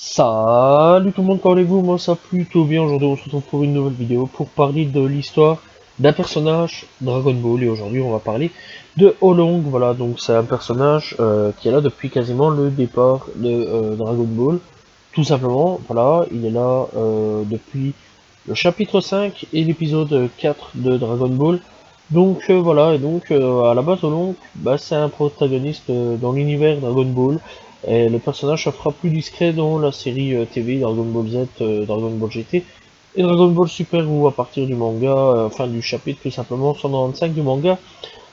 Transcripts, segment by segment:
Salut tout le monde, comment allez-vous? Moi ça plutôt bien. Aujourd'hui on se retrouve pour une nouvelle vidéo pour parler de l'histoire d'un personnage Dragon Ball, et aujourd'hui on va parler de Oolong. Voilà, donc c'est un personnage qui est là depuis quasiment le départ de Dragon Ball. Tout simplement, voilà, il est là depuis le chapitre 5 et l'épisode 4 de Dragon Ball. Donc voilà, et donc à la base Oolong, bah, c'est un protagoniste dans l'univers Dragon Ball. Et le personnage se fera plus discret dans la série TV Dragon Ball Z, Dragon Ball GT et Dragon Ball Super, où à partir du manga, enfin du chapitre tout simplement 195 du manga,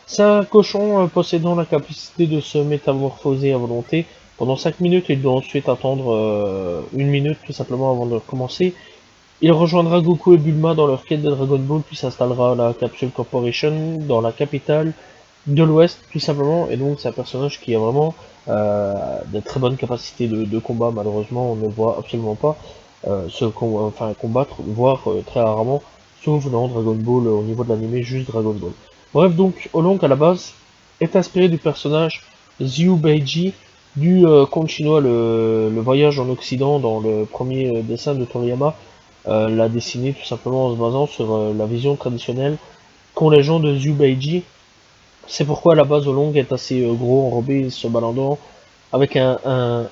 c'est un cochon possédant la capacité de se métamorphoser à volonté. Pendant 5 minutes, il doit ensuite attendre 1 minute tout simplement avant de commencer. Il rejoindra Goku et Bulma dans leur quête de Dragon Ball, puis s'installera à la Capsule Corporation dans la capitale de l'Ouest, tout simplement. Et donc c'est un personnage qui a vraiment de très bonnes capacités de combat. Malheureusement, on ne le voit absolument pas combattre, voire très rarement, sauf dans Dragon Ball au niveau de l'anime, juste Dragon Ball. Bref, donc Oolong à la base est inspiré du personnage Xiu Beiji du conte chinois le voyage en Occident, dans le premier dessin de Toriyama. L'a dessiné tout simplement en se basant sur la vision traditionnelle qu'ont les gens de Xiu Beiji. C'est pourquoi la base Oolong est assez gros, enrobé, se baladant avec un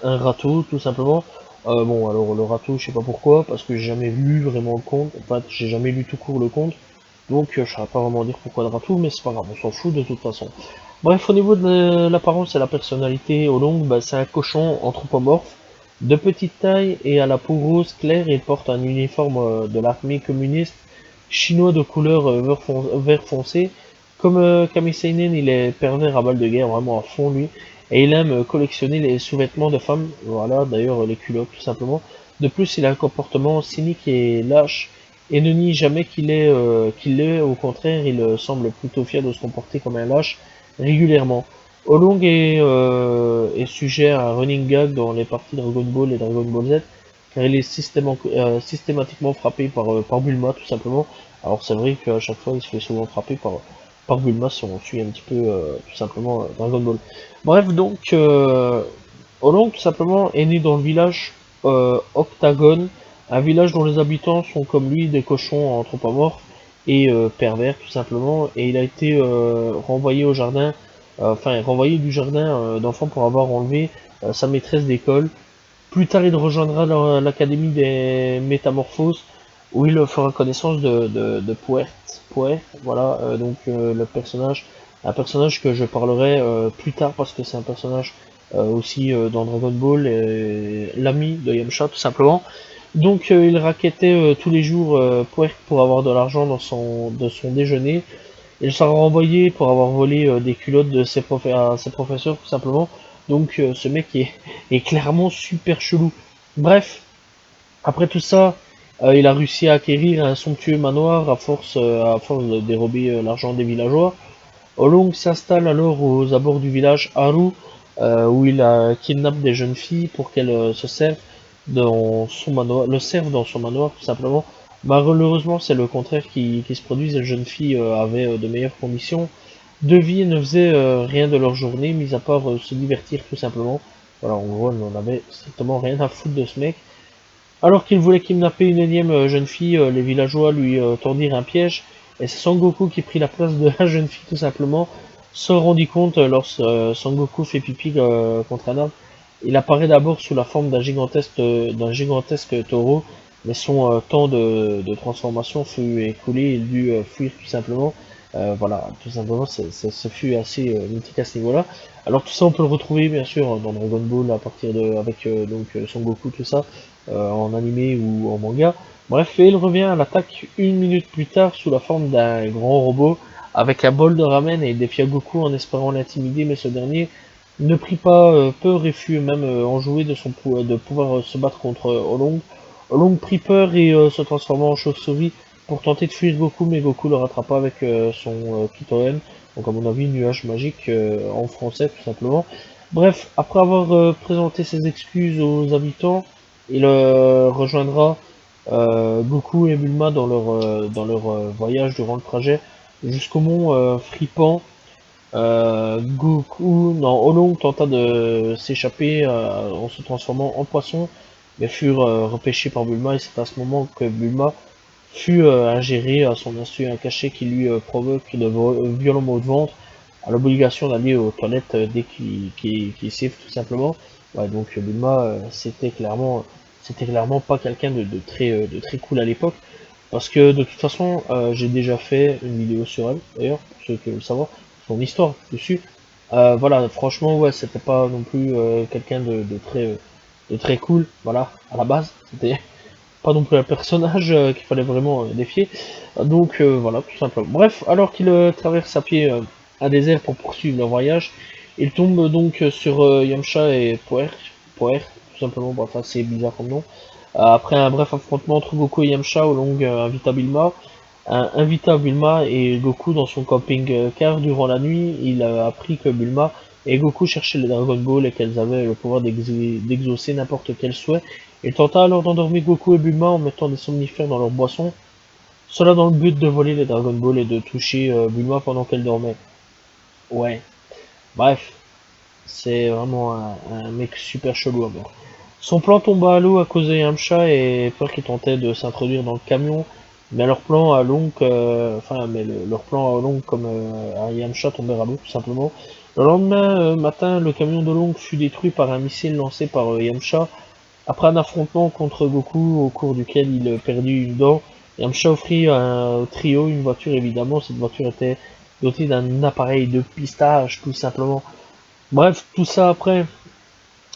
râteau, tout simplement. Bon, alors le râteau, je sais pas pourquoi, parce que j'ai jamais lu vraiment le conte. En fait, j'ai jamais lu tout court le conte. Donc, je saurais pas vraiment dire pourquoi le râteau, mais c'est pas grave, on s'en fout de toute façon. Bref, au niveau de l'apparence et la personnalité, Oolong, bah, c'est un cochon anthropomorphe, de petite taille et à la peau rose claire. Il porte un uniforme de l'armée communiste chinois de couleur vert foncé. Comme Kami Seinen, il est pervers à balle de guerre, vraiment à fond lui. Et il aime collectionner les sous-vêtements de femmes, voilà, d'ailleurs les culottes tout simplement. De plus, il a un comportement cynique et lâche, et ne nie jamais qu'il l'est, au contraire, il semble plutôt fier de se comporter comme un lâche régulièrement. Oolong est sujet à un running gag dans les parties Dragon Ball et Dragon Ball Z, car il est systématiquement frappé par Bulma, tout simplement. Alors c'est vrai qu'à chaque fois, il se fait souvent frapper par Bulma si on suit un petit peu, tout simplement, Dragon Ball. Bref, donc, Oolong, tout simplement, est né dans le village Octagone, un village dont les habitants sont comme lui des cochons anthropomorphes et pervers, tout simplement, et il a été renvoyé au jardin, renvoyé du jardin d'enfants pour avoir enlevé sa maîtresse d'école. Plus tard, il rejoindra l'académie des Métamorphoses, où il fera connaissance de Puert, voilà, donc un personnage que je parlerai plus tard, parce que c'est un personnage aussi dans Dragon Ball, l'ami de Yamcha tout simplement. Donc il raquettait tous les jours Puert pour avoir de l'argent de son déjeuner. Il sera renvoyé pour avoir volé des culottes de à ses professeurs, tout simplement. Donc ce mec est clairement super chelou. Bref, après tout ça, il a réussi à acquérir un somptueux manoir à force de dérober l'argent des villageois. Oolong s'installe alors aux abords du village Haru, où il kidnappe des jeunes filles pour qu'elles se servent le servent dans son manoir, tout simplement. Malheureusement, c'est le contraire qui se produit. Les jeunes filles avaient de meilleures conditions de vie et ne faisaient rien de leur journée, mis à part se divertir, tout simplement. Voilà, en gros, elle n'en avait strictement rien à foutre de ce mec. Alors qu'il voulait kidnapper une énième jeune fille, les villageois lui tendirent un piège, et c'est Sangoku qui prit la place de la jeune fille tout simplement. Se rendit compte lorsque Sangoku fait pipi contre un arbre. Il apparaît d'abord sous la forme d'un gigantesque taureau, mais son temps de transformation fut écoulé, il dut fuir tout simplement. Voilà, tout simplement, ce fut assez mythique à ce niveau-là. Alors tout ça, on peut le retrouver bien sûr dans Dragon Ball à partir de avec Son Goku, tout ça, en animé ou en manga. Bref, et il revient à l'attaque 1 minute plus tard sous la forme d'un grand robot avec un bol de ramen, et il défia Goku en espérant l'intimider, mais ce dernier ne prit pas peur et fut même enjoué de pouvoir se battre contre Oolong. Oolong prit peur et se transforma en chauve-souris pour tenter de fuir Goku, mais Goku le rattrapa avec son Kitoen, donc à mon avis nuage magique en français tout simplement. Bref, après avoir présenté ses excuses aux habitants, il rejoindra Goku et Bulma dans leur voyage durant le trajet jusqu'au mont Fripan. Goku, non, Oolong tenta de s'échapper en se transformant en poisson, mais furent repêchés par Bulma, et c'est à ce moment que Bulma fut ingéré à son insu un cachet qui lui provoque de violents maux de ventre, à l'obligation d'aller aux toilettes dès qu'il siffle tout simplement. Ouais, donc Bulma, c'était clairement pas quelqu'un de très cool à l'époque, parce que de toute façon, j'ai déjà fait une vidéo sur elle, d'ailleurs, pour ceux qui veulent savoir, son histoire dessus. Voilà, franchement, ouais, c'était pas non plus quelqu'un de très cool, voilà, à la base, c'était pas non plus un personnage qu'il fallait vraiment défier. Donc voilà, tout simplement. Bref, alors qu'il traverse à pied un désert pour poursuivre leur voyage, il tombe donc sur Yamcha et Poer, tout simplement, bon, enfin c'est bizarre comme nom. Après un bref affrontement entre Goku et Yamcha, Olong invita Bulma et Goku dans son camping-car durant la nuit. Il a appris que Bulma et Goku cherchaient les Dragon Ball et qu'elles avaient le pouvoir d'exaucer n'importe quel souhait. Il tenta alors d'endormir Goku et Bulma en mettant des somnifères dans leur boisson, cela dans le but de voler les Dragon Ball et de toucher Bulma pendant qu'elle dormait. Ouais, bref, c'est vraiment un mec super chelou à mort. Son plan tomba à l'eau à cause de Yamcha et peur qu'il tentait de s'introduire dans le camion, mais leur plan à long, leur plan à long comme à Yamcha tombèrent à l'eau tout simplement. Le lendemain matin, le camion de Long fut détruit par un missile lancé par Yamcha. Après un affrontement contre Goku au cours duquel il perdit une dent, Yamcha offrit au trio une voiture évidemment. Cette voiture était dotée d'un appareil de pistage tout simplement. Bref, tout ça après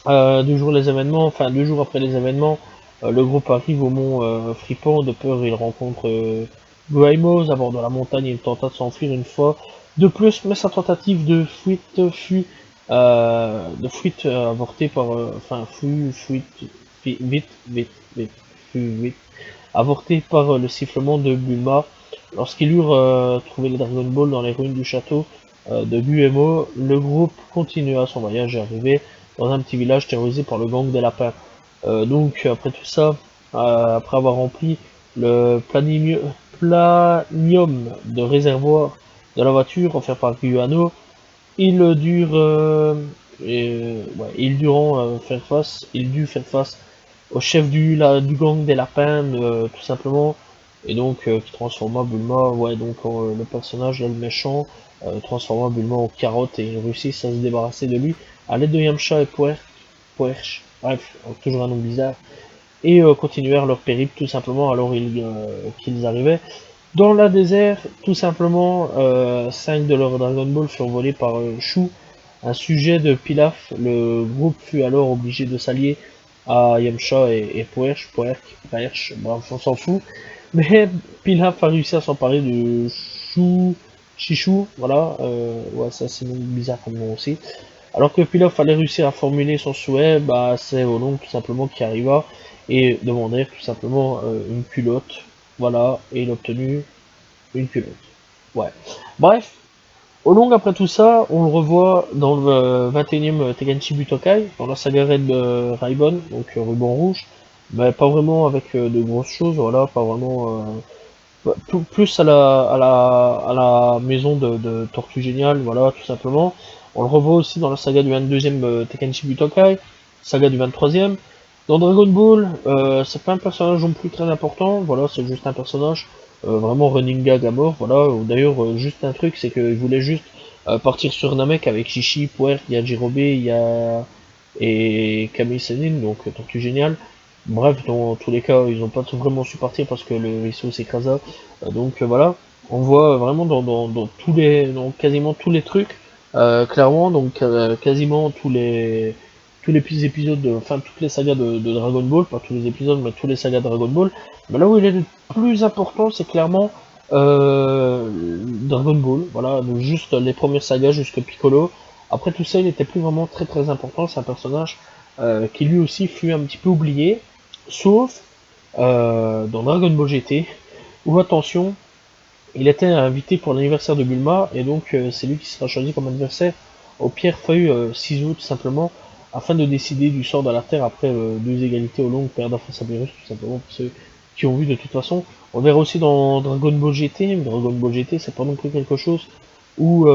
2 jours après les événements, le groupe arrive au mont Fripon. De peur, il rencontre Goemon à bord de la montagne. Il tenta de s'enfuir une fois de plus, mais sa tentative de fuite fut avortée par, fut vite avortée par le sifflement de Bulma. Lorsqu'ils eurent trouvé les Dragon Ball dans les ruines du château de Guemo, le groupe continua son voyage et arrivé dans un petit village terrorisé par le gang des lapins. Donc après tout ça, après avoir rempli le planium de réservoir de la voiture offert par Guano, il dut faire face au chef du gang des lapins, tout simplement, et donc qui transforma Bulma, ouais, donc le personnage, là, le méchant, transforma Bulma en carotte et il réussit à se débarrasser de lui à l'aide de Yamcha et Poerch, bref, toujours un nom bizarre, et continuèrent leur périple tout simplement alors qu'ils arrivaient dans la désert. Tout simplement, 5 de leurs Dragon Ball furent volés par Shu, un sujet de Pilaf. Le groupe fut alors obligé de s'allier à Yamcha et Poerch, bref, on s'en fout. Mais Pilaf a réussi à s'emparer de Chishu, voilà, ouais, ça c'est bizarre comme nom aussi. Alors que Pilaf allait réussir à formuler son souhait, bah c'est Olong tout simplement qui arriva et demandait tout simplement une culotte, voilà, et il a obtenu une culotte. Ouais. Bref, Olong après tout ça, on le revoit dans le 21e Tenkaichi Butokai, dans la saga Red Raibon, donc ruban rouge, mais pas vraiment avec de grosses choses, voilà, pas vraiment plus à la maison de Tortue Géniale, voilà, tout simplement. On le revoit aussi dans la saga du 22e Tenkaichi Butokai, saga du 23e. Dans Dragon Ball, c'est pas un personnage non plus très important, voilà, c'est juste un personnage vraiment running gag à mort, voilà. D'ailleurs, juste un truc, c'est qu'il voulait juste partir sur Namek avec Shishi, Puer, Yajirobe, et Kami Sennin, donc Tortue Géniale. Bref, dans tous les cas, ils n'ont pas vraiment su partir parce que le vaisseau s'écrasa. Donc voilà, on voit vraiment dans quasiment tous les trucs, clairement, donc quasiment tous les petits épisodes, enfin toutes les sagas de Dragon Ball, pas tous les épisodes, mais tous les sagas de Dragon Ball. Mais là où il est le plus important, c'est clairement Dragon Ball, voilà, donc juste les premières sagas jusque Piccolo. Après tout ça, il n'était plus vraiment très important, c'est un personnage qui lui aussi fut un petit peu oublié, sauf dans Dragon Ball GT, où attention, il était invité pour l'anniversaire de Bulma, et donc c'est lui qui sera choisi comme adversaire au pierre feuille ciseaux tout simplement, afin de décider du sort de la Terre après 2 égalités au long, perdant face à Beerus, tout simplement pour ceux qui ont vu de toute façon. On verra aussi dans Dragon Ball GT, mais Dragon Ball GT c'est pas non plus quelque chose où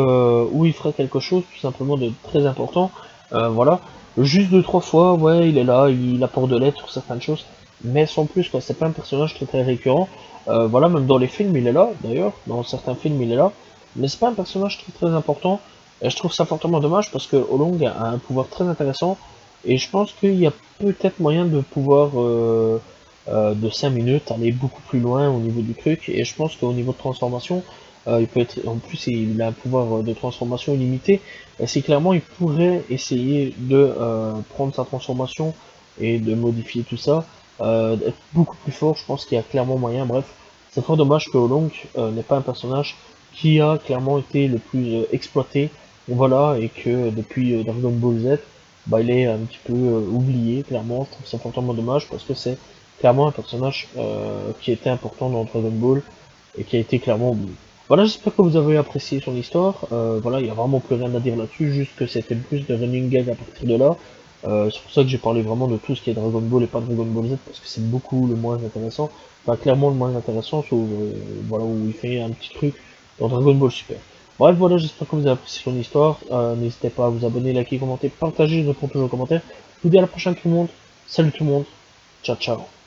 il fera quelque chose tout simplement de très important. Voilà. Juste 2-3 fois, ouais, il est là, il apporte de l'aide sur certaines choses, mais sans plus, quoi. C'est pas un personnage très récurrent. Voilà, même dans les films, il est là, d'ailleurs. Dans certains films, il est là. Mais c'est pas un personnage très important. Et je trouve ça fortement dommage parce que Olong a un pouvoir très intéressant. Et je pense qu'il y a peut-être moyen de pouvoir, de 5 minutes, aller beaucoup plus loin au niveau du truc. Et je pense qu'au niveau de transformation, il peut être, en plus, il a un pouvoir de transformation illimité. C'est clairement, il pourrait essayer de prendre sa transformation et de modifier tout ça, d'être beaucoup plus fort. Je pense qu'il y a clairement moyen. Bref, c'est fort dommage que Olong n'est pas un personnage qui a clairement été le plus exploité. Voilà, et que depuis Dragon Ball Z, bah, il est un petit peu oublié, clairement. Je trouve ça fortement dommage parce que c'est clairement un personnage qui était important dans Dragon Ball et qui a été clairement oublié. Voilà, j'espère que vous avez apprécié son histoire. Voilà, il n'y a vraiment plus rien à dire là-dessus, juste que c'était plus de running gag à partir de là. C'est pour ça que j'ai parlé vraiment de tout ce qui est Dragon Ball et pas Dragon Ball Z, parce que c'est beaucoup le moins intéressant. Enfin, clairement le moins intéressant, sauf voilà, où il fait un petit truc dans Dragon Ball Super. Bref, voilà, j'espère que vous avez apprécié son histoire. N'hésitez pas à vous abonner, liker, commenter, partager, je réponds toujours aux commentaires. Je vous dis à la prochaine tout le monde. Salut tout le monde. Ciao, ciao.